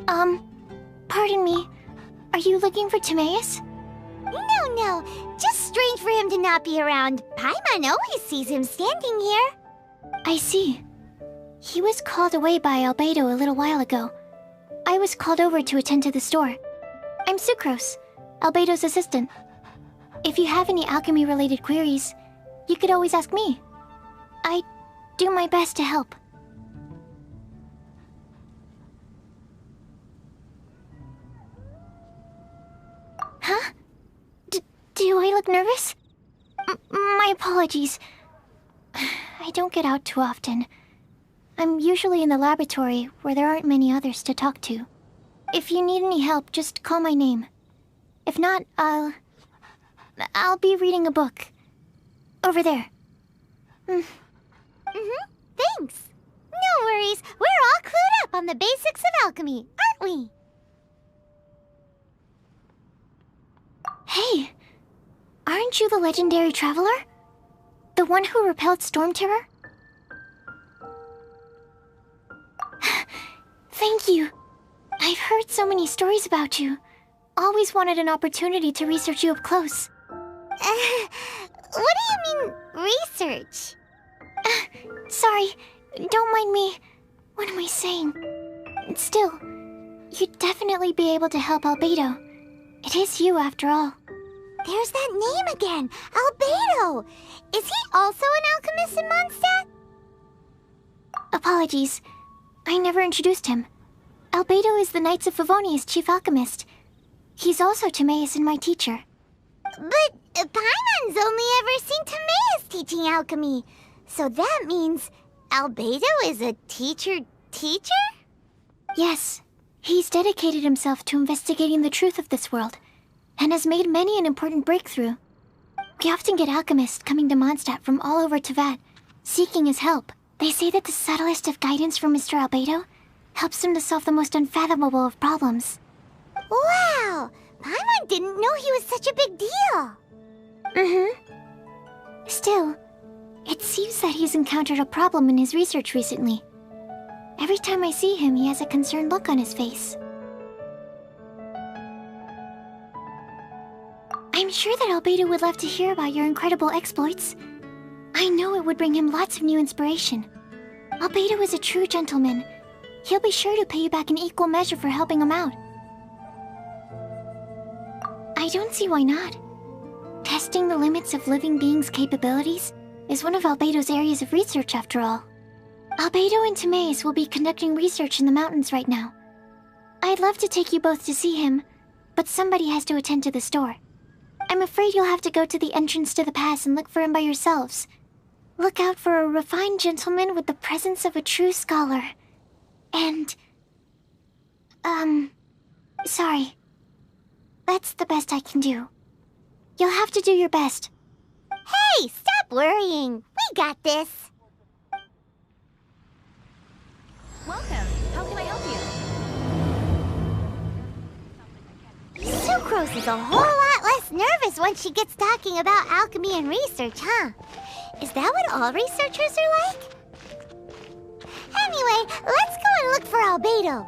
Pardon me. Are you looking for Timaeus? No. Just strange for him to not be around. Paimon always sees him standing here. I see. He was called away by Albedo a little while ago. I was called over to attend to the store. I'm Sucrose, Albedo's assistant. If you have any alchemy-related queries, you could always ask me. I do my best to help. Huh? Do I look nervous? My apologies. I don't get out too often. I'm usually in the laboratory where there aren't many others to talk to. If you need any help, just call my name. If not, I'll be reading a book. Over there. Thanks. No worries. We're all clued up on the basics of alchemy, aren't we? Hey, aren't you the legendary traveler? The one who repelled Storm Terror? Thank you. I've heard so many stories about you. Always wanted an opportunity to research you up close. What do you mean, research? Sorry, don't mind me. What am I saying? Still, you'd definitely be able to help Albedo. It is you, after all. There's that name again, Albedo. Is he also an alchemist in Mondstadt? Apologies. I never introduced him. Albedo is the Knights of Favonia's chief alchemist. He's also Timaeus and my teacher. But Paimon's only ever seen Timaeus teaching alchemy. So that means Albedo is a teacher? Yes. He's dedicated himself to investigating the truth of this world, and has made many an important breakthrough. We often get alchemists coming to Mondstadt from all over Teyvat, seeking his help. They say that the subtlest of guidance from Mr. Albedo helps him to solve the most unfathomable of problems. Wow! Paimon didn't know he was such a big deal! Still, it seems that he's encountered a problem in his research recently. Every time I see him, he has a concerned look on his face. I'm sure that Albedo would love to hear about your incredible exploits. I know it would bring him lots of new inspiration. Albedo is a true gentleman. He'll be sure to pay you back in equal measure for helping him out. I don't see why not. Testing the limits of living beings' capabilities is one of Albedo's areas of research, after all. Albedo and Timaeus will be conducting research in the mountains right now. I'd love to take you both to see him, but somebody has to attend to the store. I'm afraid you'll have to go to the entrance to the pass and look for him by yourselves. Look out for a refined gentleman with the presence of a true scholar. And... sorry. That's the best I can do. You'll have to do your best. Hey, stop worrying. We got this. Welcome. How can I help you? Sucrose is a whole lot less nervous once she gets talking about alchemy and research, huh? Is that what all researchers are like? Anyway, let's go and look for Albedo.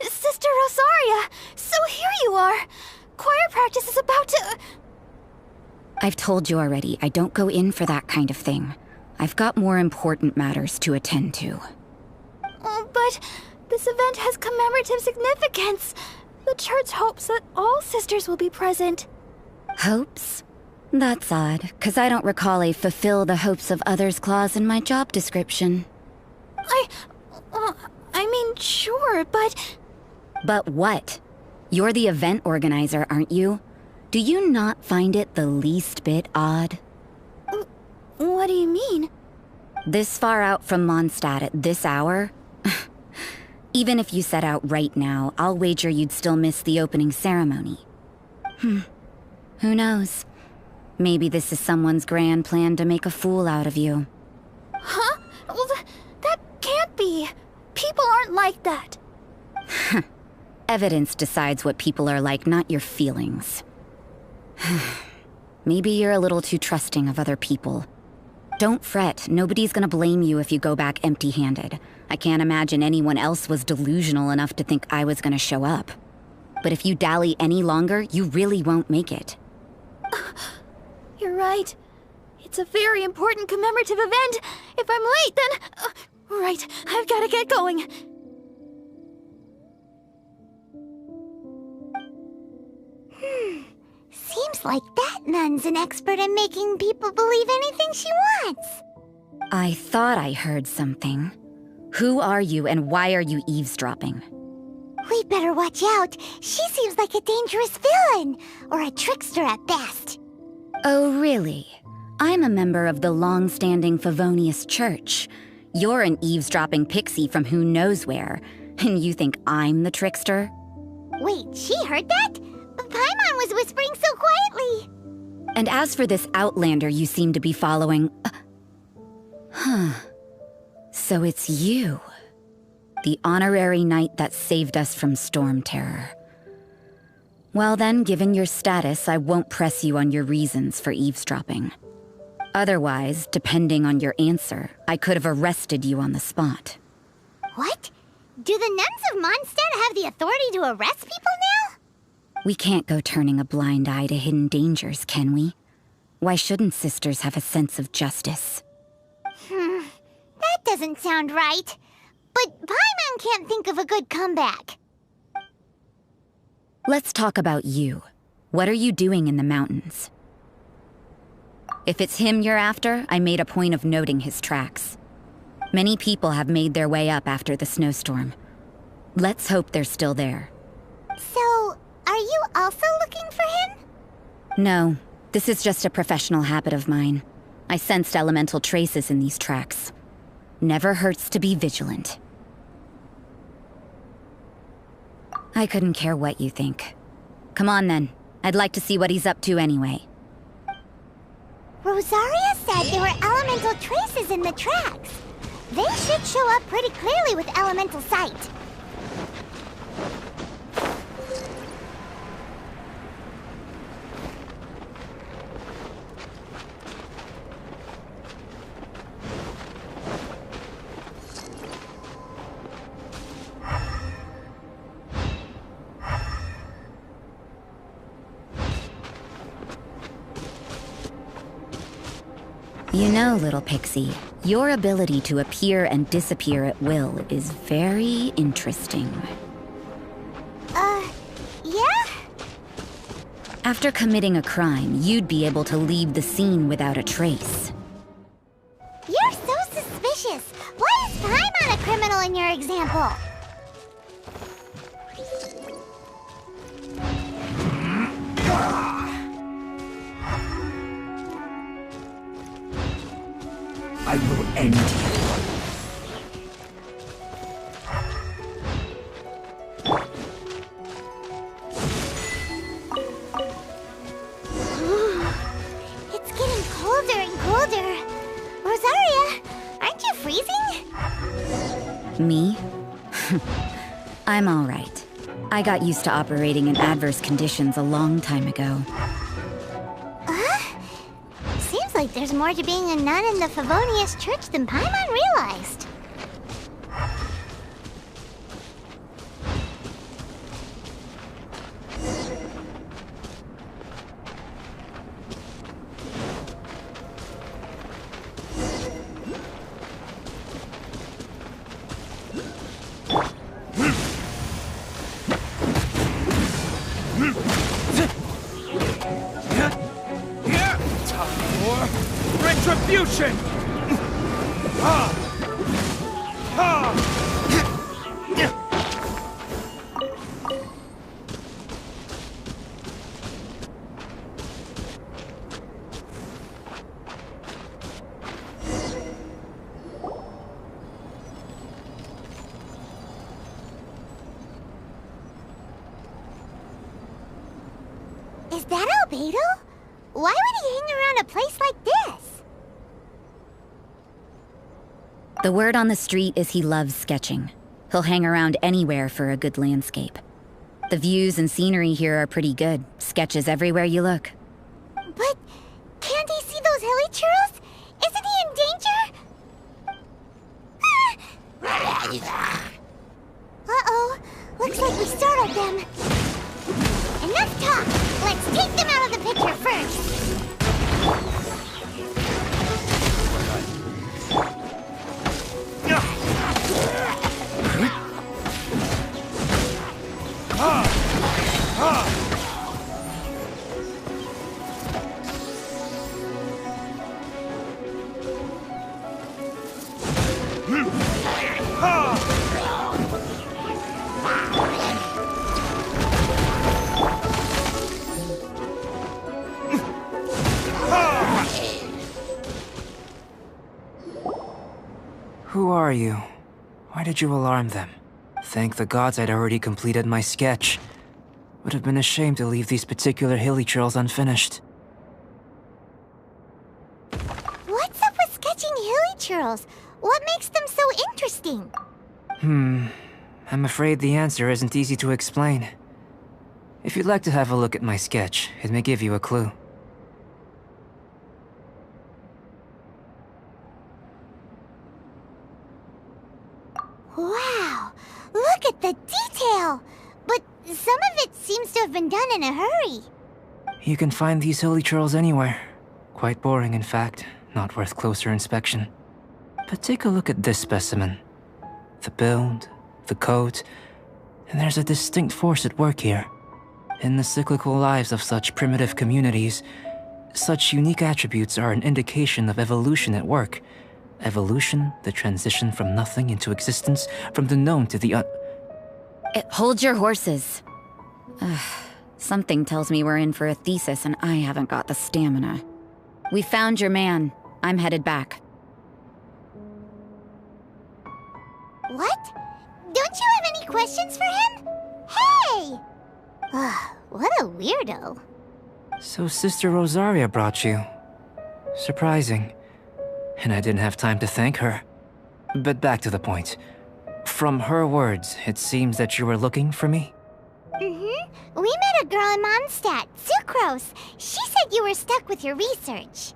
Sister Rosaria! So here you are! Choir practice is about to... I've told you already, I don't go in for that kind of thing. I've got more important matters to attend to. Oh, but this event has commemorative significance. The church hopes that all sisters will be present. Hopes? That's odd, 'cause I don't recall a fulfill the hopes of others clause in my job description. I mean, sure, but... But what? You're the event organizer, aren't you? Do you not find it the least bit odd? What do you mean? This far out from Mondstadt at this hour? Even if you set out right now, I'll wager you'd still miss the opening ceremony. Who knows? Maybe this is someone's grand plan to make a fool out of you. Huh? Well, that can't be. People aren't like that. Evidence decides what people are like, not your feelings. Maybe you're a little too trusting of other people. Don't fret, nobody's gonna blame you if you go back empty-handed. I can't imagine anyone else was delusional enough to think I was gonna show up. But if you dally any longer, you really won't make it. You're right. It's a very important commemorative event. If I'm late, then... right, I've gotta get going. Seems like that nun's an expert in making people believe anything she wants. I thought I heard something. Who are you and why are you eavesdropping? We'd better watch out. She seems like a dangerous villain, or a trickster at best. Oh, really? I'm a member of the long-standing Favonius Church. You're an eavesdropping pixie from who knows where, and you think I'm the trickster? Wait, she heard that? Paimon was whispering so quietly. And as for this outlander you seem to be following... So it's you. The honorary knight that saved us from storm terror. Well then, given your status, I won't press you on your reasons for eavesdropping. Otherwise, depending on your answer, I could have arrested you on the spot. What? Do the nuns of Mondstadt have the authority to arrest people now? We can't go turning a blind eye to hidden dangers, can we? Why shouldn't sisters have a sense of justice? That doesn't sound right. But Paimon can't think of a good comeback. Let's talk about you. What are you doing in the mountains? If it's him you're after, I made a point of noting his tracks. Many people have made their way up after the snowstorm. Let's hope they're still there. So, are you also looking for him? No, this is just a professional habit of mine. I sensed elemental traces in these tracks. Never hurts to be vigilant. I couldn't care what you think. Come on then. I'd like to see what he's up to anyway. Rosaria said there were elemental traces in the tracks. They should show up pretty clearly with elemental sight. You know, little pixie, your ability to appear and disappear at will is very interesting. Yeah? After committing a crime, you'd be able to leave the scene without a trace. You're so suspicious. Why is Paimon a criminal in your example? I will end you. It's getting colder and colder. Rosaria, aren't you freezing? Me? I'm all right. I got used to operating in adverse conditions a long time ago. Seems like there's more to being a nun in the Favonius Church than Paimon realized. Retribution! that Albedo? Why would he hang around a place like this? The word on the street is he loves sketching. He'll hang around anywhere for a good landscape. The views and scenery here are pretty good. Sketches everywhere you look. But can't he see those hilly churros? Isn't he in danger? Uh-oh. Looks like we startled them. Enough talk! Let's take them out of the picture first! Who are you? Why did you alarm them? Thank the gods I'd already completed my sketch. Would have been a shame to leave these particular hilly trails unfinished. What's up with sketching hilly churros? What makes them so interesting? I'm afraid the answer isn't easy to explain. If you'd like to have a look at my sketch, it may give you a clue. Wow! Look at the detail! But some of it seems to have been done in a hurry. You can find these hilly trails anywhere. Quite boring, in fact. Not worth closer inspection. But take a look at this specimen. The build, the coat, and there's a distinct force at work here. In the cyclical lives of such primitive communities, such unique attributes are an indication of evolution at work. Evolution, the transition from nothing into existence, from the known to the Hold your horses. Something tells me we're in for a thesis and I haven't got the stamina. We found your man. I'm headed back. What? Don't you have any questions for him? Hey! What a weirdo. So Sister Rosaria brought you. Surprising. And I didn't have time to thank her. But back to the point. From her words, it seems that you were looking for me? Mm-hmm. We met a girl in Mondstadt, Sucrose. She said you were stuck with your research.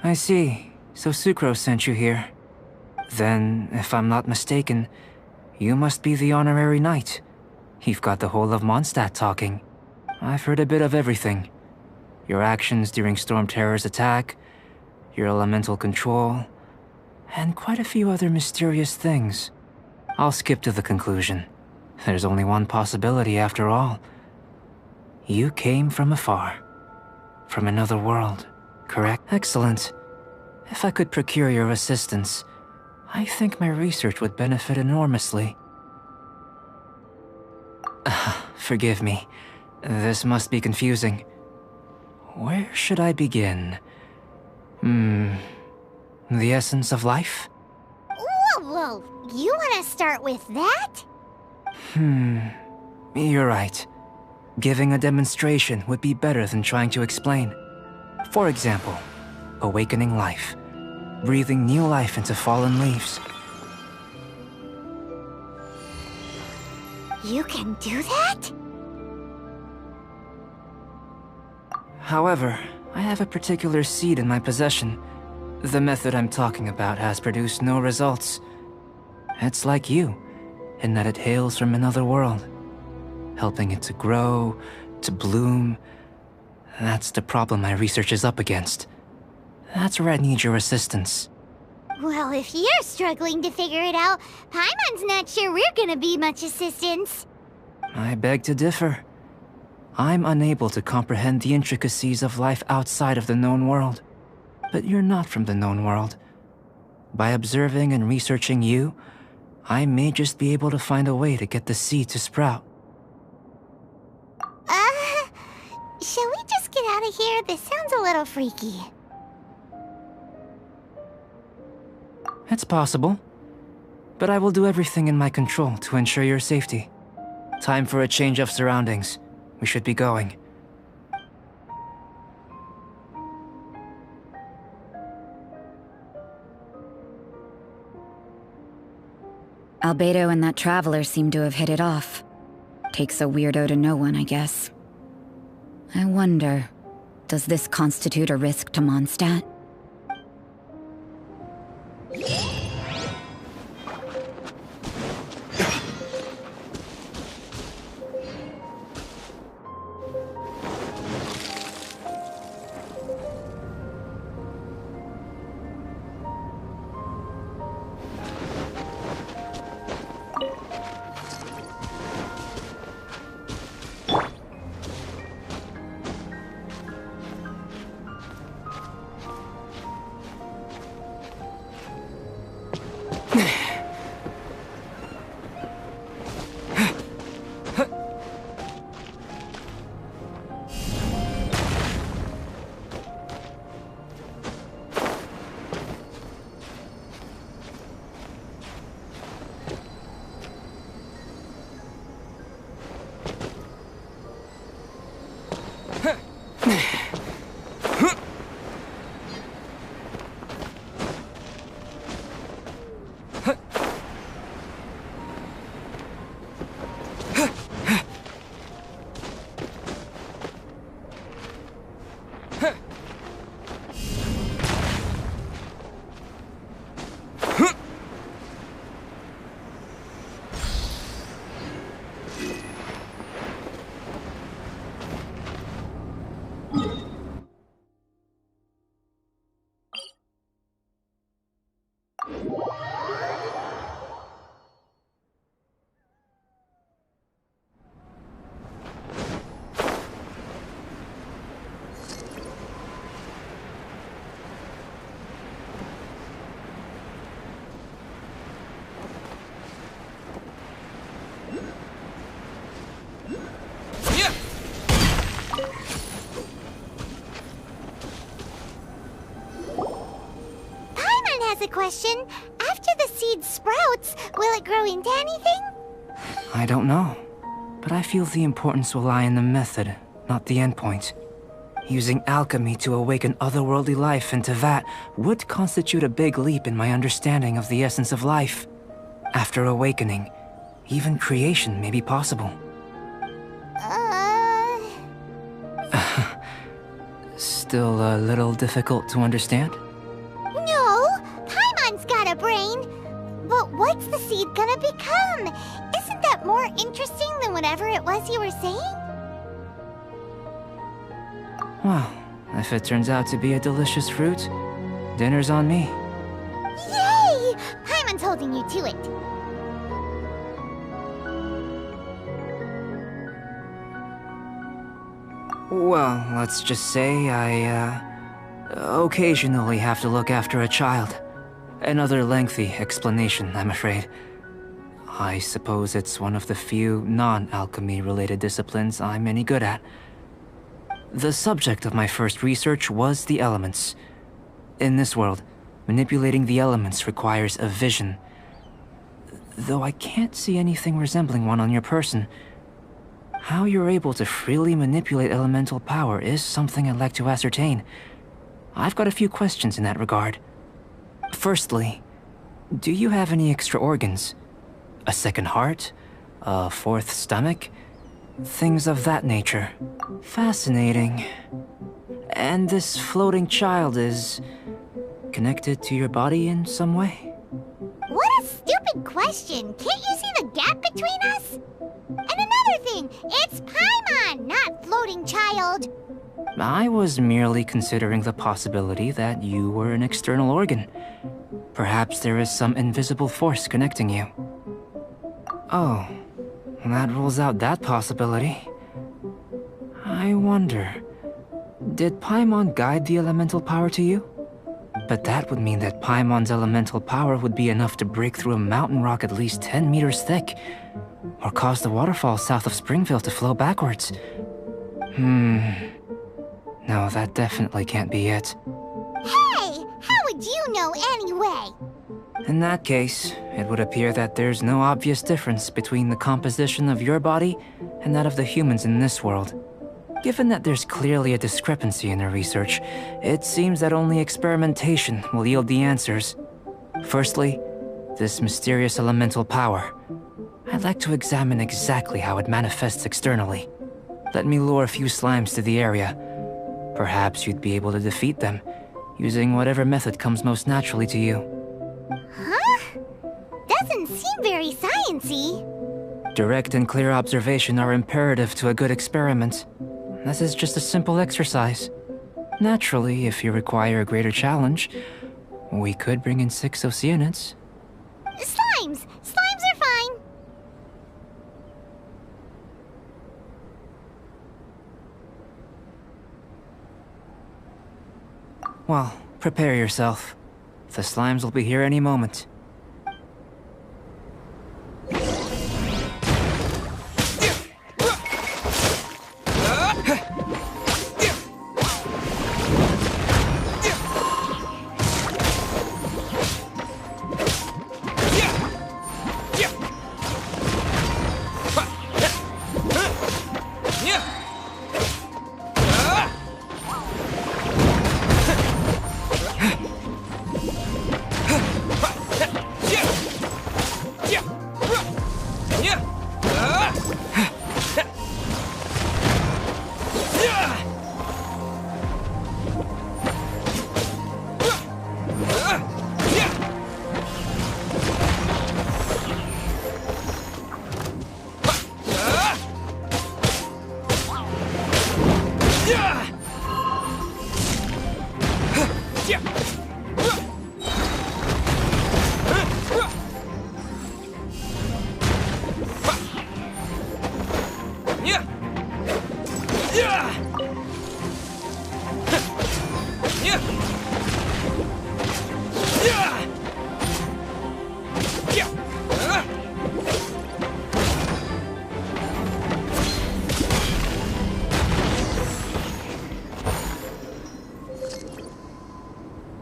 I see. So Sucrose sent you here. Then, if I'm not mistaken, you must be the honorary knight. You've got the whole of Mondstadt talking. I've heard a bit of everything. Your actions during Storm Terror's attack, your elemental control, and quite a few other mysterious things. I'll skip to the conclusion. There's only one possibility after all. You came from afar. From another world, correct? Excellent. If I could procure your assistance, I think my research would benefit enormously. Forgive me. This must be confusing. Where should I begin? The essence of life? Whoa! You want to start with that? You're right. Giving a demonstration would be better than trying to explain. For example, awakening life. Breathing new life into fallen leaves. You can do that? However, I have a particular seed in my possession. The method I'm talking about has produced no results. It's like you, in that it hails from another world. Helping it to grow, to bloom. That's the problem my research is up against. That's where I need your assistance. Well, if you're struggling to figure it out, Paimon's not sure we're gonna be much assistance. I beg to differ. I'm unable to comprehend the intricacies of life outside of the known world. But you're not from the known world. By observing and researching you, I may just be able to find a way to get the seed to sprout. Shall we just get out of here? This sounds a little freaky. It's possible. But I will do everything in my control to ensure your safety. Time for a change of surroundings. We should be going. Albedo and that traveler seem to have hit it off. Takes a weirdo to know one, I guess. I wonder, does this constitute a risk to Mondstadt? A question. After the seed sprouts, will it grow into anything? I don't know, but I feel the importance will lie in the method, not the endpoint. Using alchemy to awaken otherworldly life into that would constitute a big leap in my understanding of the essence of life. After awakening, even creation may be possible. Still a little difficult to understand? Got a brain, but what's the seed gonna become? Isn't that more interesting than whatever it was you were saying? Well, if it turns out to be a delicious fruit, dinner's on me. Yay! Paimon's holding you to it. Well, let's just say I, occasionally have to look after a child. Another lengthy explanation, I'm afraid. I suppose it's one of the few non-alchemy-related disciplines I'm any good at. The subject of my first research was the elements. In this world, manipulating the elements requires a vision. Though I can't see anything resembling one on your person, how you're able to freely manipulate elemental power is something I'd like to ascertain. I've got a few questions in that regard. Firstly, do you have any extra organs? A second heart? A fourth stomach? Things of that nature. Fascinating. And this floating child is connected to your body in some way? What a stupid question! Can't you see the gap between us? And another thing, it's Paimon, not floating child. I was merely considering the possibility that you were an external organ. Perhaps there is some invisible force connecting you. Oh, that rules out that possibility. I wonder, did Paimon guide the elemental power to you? But that would mean that Paimon's elemental power would be enough to break through a mountain rock at least 10 meters thick, or cause the waterfall south of Springfield to flow backwards. No, that definitely can't be it. Hey! How would you know anyway? In that case, it would appear that there's no obvious difference between the composition of your body and that of the humans in this world. Given that there's clearly a discrepancy in our research, it seems that only experimentation will yield the answers. Firstly, This mysterious elemental power. I'd like to examine exactly how it manifests externally. Let me lure a few slimes to the area. Perhaps you'd be able to defeat them, using whatever method comes most naturally to you. Huh? Doesn't seem very sciencey. Direct and clear observation are imperative to a good experiment. This is just a simple exercise. Naturally, if you require a greater challenge, we could bring in 6 Oceanids. Slimes! Slimes are fine! Well, prepare yourself. The slimes will be here any moment.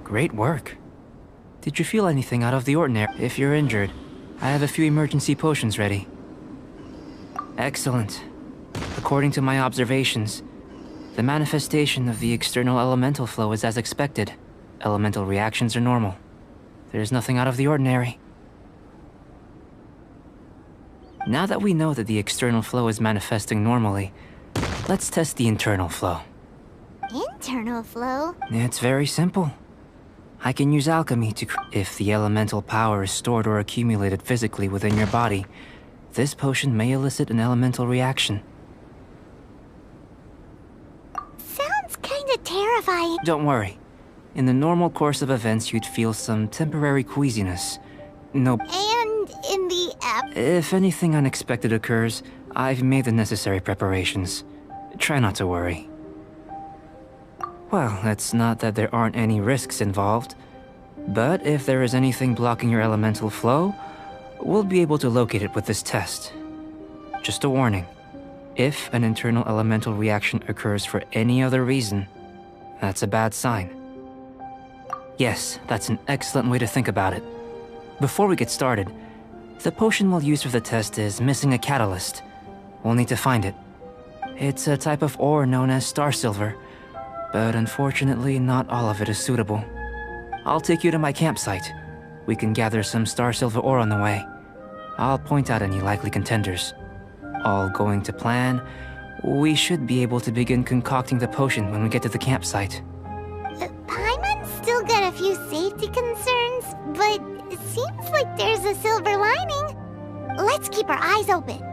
Great work. Did you feel anything out of the ordinary? If you're injured, I have a few emergency potions ready. Excellent. According to my observations, the manifestation of the external elemental flow is as expected. Elemental reactions are normal. There's nothing out of the ordinary. Now that we know that the external flow is manifesting normally, let's test the internal flow. Internal flow? It's very simple. I can use alchemy to if the elemental power is stored or accumulated physically within your body, this potion may elicit an elemental reaction. Sounds kinda terrifying. Don't worry. In the normal course of events, you'd feel some temporary queasiness. No. And in the app. If anything unexpected occurs, I've made the necessary preparations. Try not to worry. Well, it's not that there aren't any risks involved, but if there is anything blocking your elemental flow, we'll be able to locate it with this test. Just a warning. If an internal elemental reaction occurs for any other reason, that's a bad sign. Yes, that's an excellent way to think about it. Before we get started, the potion we'll use for the test is missing a catalyst. We'll need to find it. It's a type of ore known as star silver, but unfortunately not all of it is suitable. I'll take you to my campsite. We can gather some star silver ore on the way. I'll point out any likely contenders. All going to plan, we should be able to begin concocting the potion when we get to the campsite. Paimon's still got a few safety concerns, but it seems like there's a silver lining. Let's keep our eyes open.